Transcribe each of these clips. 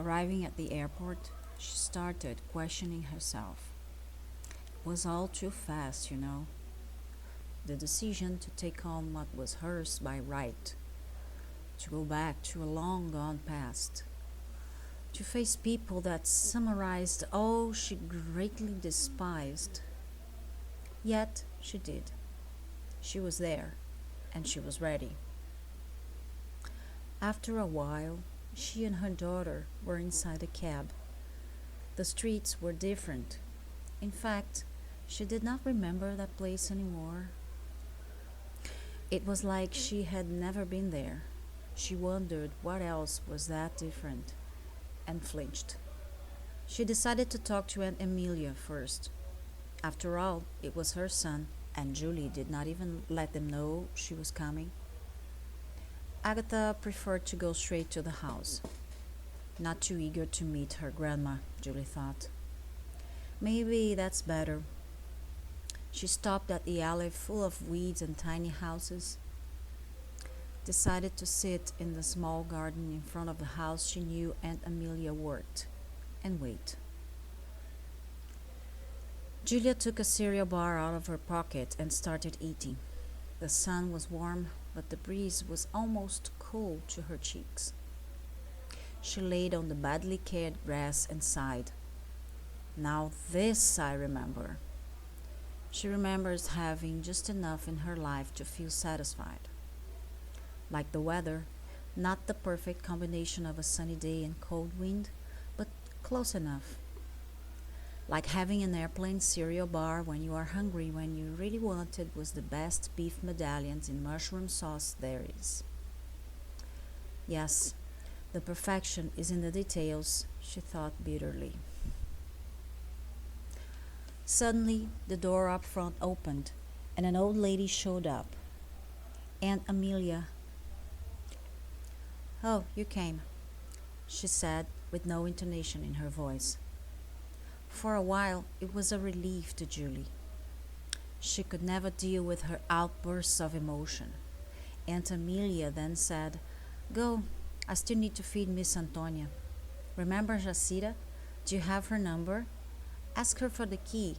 Arriving at the airport, she started questioning herself. It was all too fast, you know. The decision to take on what was hers by right, to go back to a long gone past, to face people that summarized all she greatly despised. Yet she did. She was there, and she was ready. After a while, she and her daughter were inside a cab. The streets were different. In fact, she did not remember that place anymore. It was like she had never been there. She wondered what else was that different and flinched. She decided to talk to Aunt Emilia first. After all, it was her son, and Julie did not even let them know she was coming. Agatha preferred to go straight to the house. Not too eager to meet her grandma, Julie thought. Maybe that's better. She stopped at the alley full of weeds and tiny houses, decided to sit in the small garden in front of the house she knew Aunt Amelia worked, and wait. Julia took a cereal bar out of her pocket and started eating. The sun was warm, but the breeze was almost cool to her cheeks. She laid on the badly cared grass and sighed. Now this I remember. She remembers having just enough in her life to feel satisfied. Like the weather, not the perfect combination of a sunny day and cold wind, but close enough. Like having an airplane cereal bar when you are hungry when you really wanted was the best beef medallions in mushroom sauce there is. Yes, the perfection is in the details, she thought bitterly. Suddenly, the door up front opened, and an old lady showed up. Aunt Amelia. "Oh, you came," she said, with no intonation in her voice. For a while, it was a relief to Julie. She could never deal with her outbursts of emotion. Aunt Amelia then said, "Go, I still need to feed Miss Antonia. Remember Jacira? Do you have her number? Ask her for the key.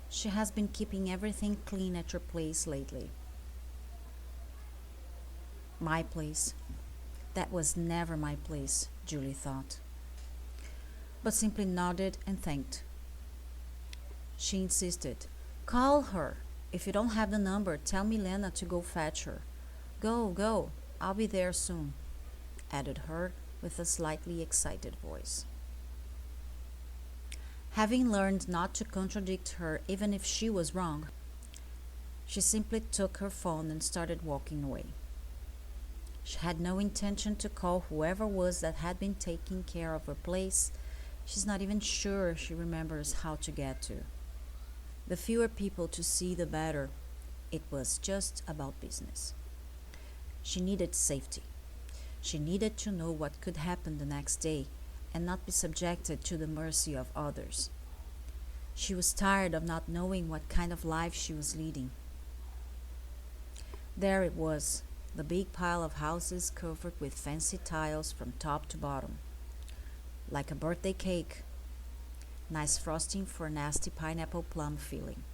She has been keeping everything clean at your place lately." My place. That was never my place, Julie thought, but simply nodded and thanked. She insisted, "Call her. If you don't have the number, tell Milena to go fetch her. Go, go. I'll be there soon," added her with a slightly excited voice. Having learned not to contradict her even if she was wrong, she simply took her phone and started walking away. She had no intention to call whoever was that had been taking care of her place. She's not even sure she remembers how to get to. The fewer people to see, the better. It was just about business. She needed safety. She needed to know what could happen the next day and not be subjected to the mercy of others. She was tired of not knowing what kind of life she was leading. There it was, the big pile of houses covered with fancy tiles from top to bottom, like a birthday cake. Nice frosting for nasty pineapple plum filling.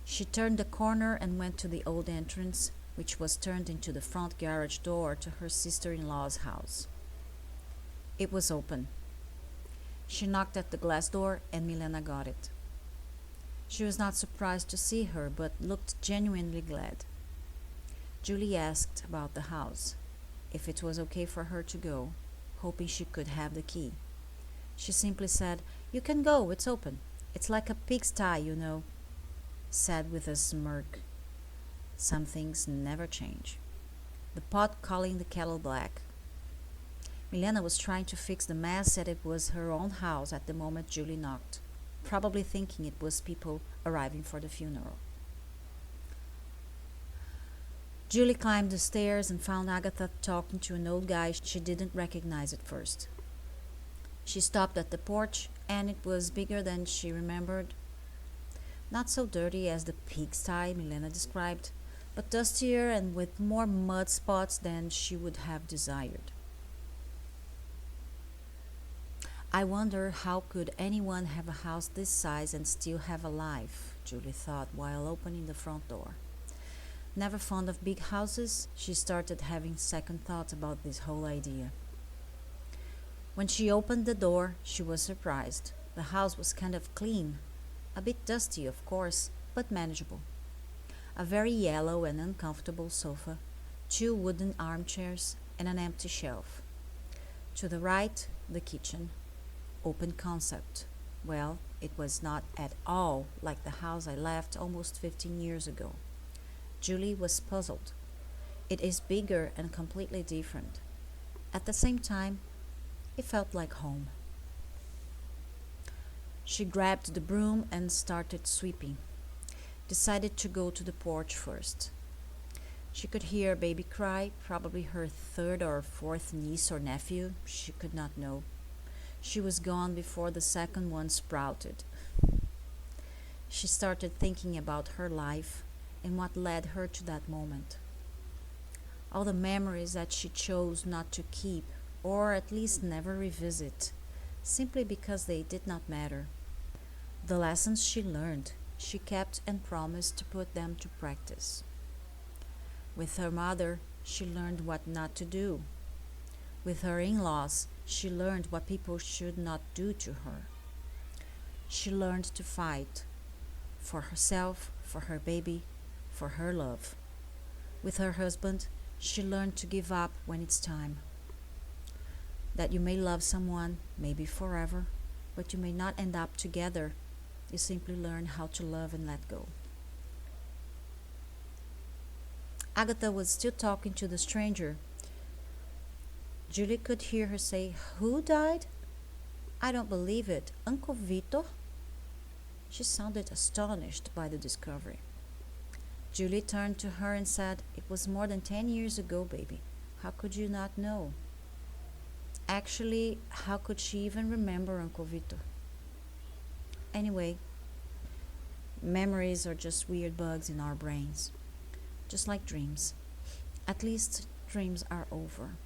She turned the corner and went to the old entrance, which was turned into the front garage door to her sister-in-law's house. It was open. She knocked at the glass door and Milena got it. She was not surprised to see her, but looked genuinely glad. Julie asked about the house, if it was okay for her to go, hoping she could have the key. She simply said, "You can go, it's open. It's like a pigsty, you know," said with a smirk. Some things never change. The pot calling the kettle black. Milena was trying to fix the mess that it was her own house at the moment Julie knocked, probably thinking it was people arriving for the funeral. Julie climbed the stairs and found Agatha talking to an old guy she didn't recognize at first. She stopped at the porch, and it was bigger than she remembered. Not so dirty as the pigsty Milena described, but dustier and with more mud spots than she would have desired. I wonder how could anyone have a house this size and still have a life, Julie thought while opening the front door. Never fond of big houses, she started having second thoughts about this whole idea. When she opened the door, she was surprised. The house was kind of clean. A bit dusty, of course, but manageable. A very yellow and uncomfortable sofa, two wooden armchairs, and an empty shelf. To the right, the kitchen. Open concept. Well, it was not at all like the house I left almost 15 years ago. Julie was puzzled. It is bigger and completely different. At the same time, it felt like home. She grabbed the broom and started sweeping. Decided to go to the porch first. She could hear a baby cry, probably her third or fourth niece or nephew. She could not know. She was gone before the second one sprouted. She started thinking about her life and what led her to that moment. All the memories that she chose not to keep, or at least never revisit, simply because they did not matter. The lessons she learned, she kept and promised to put them to practice. With her mother, she learned what not to do. With her in-laws, she learned what people should not do to her. She learned to fight for herself, for her baby, for her love. With her husband, she learned to give up when it's time. That you may love someone, maybe forever, but you may not end up together. You simply learn how to love and let go. Agatha was still talking to the stranger. Julie could hear her say, "Who died? I don't believe it. Uncle Vito?" She sounded astonished by the discovery. Julie turned to her and said, "It was more than 10 years ago, baby. How could you not know?" Actually, how could she even remember Uncle Vito? Anyway, memories are just weird bugs in our brains, just like dreams. At least dreams are over.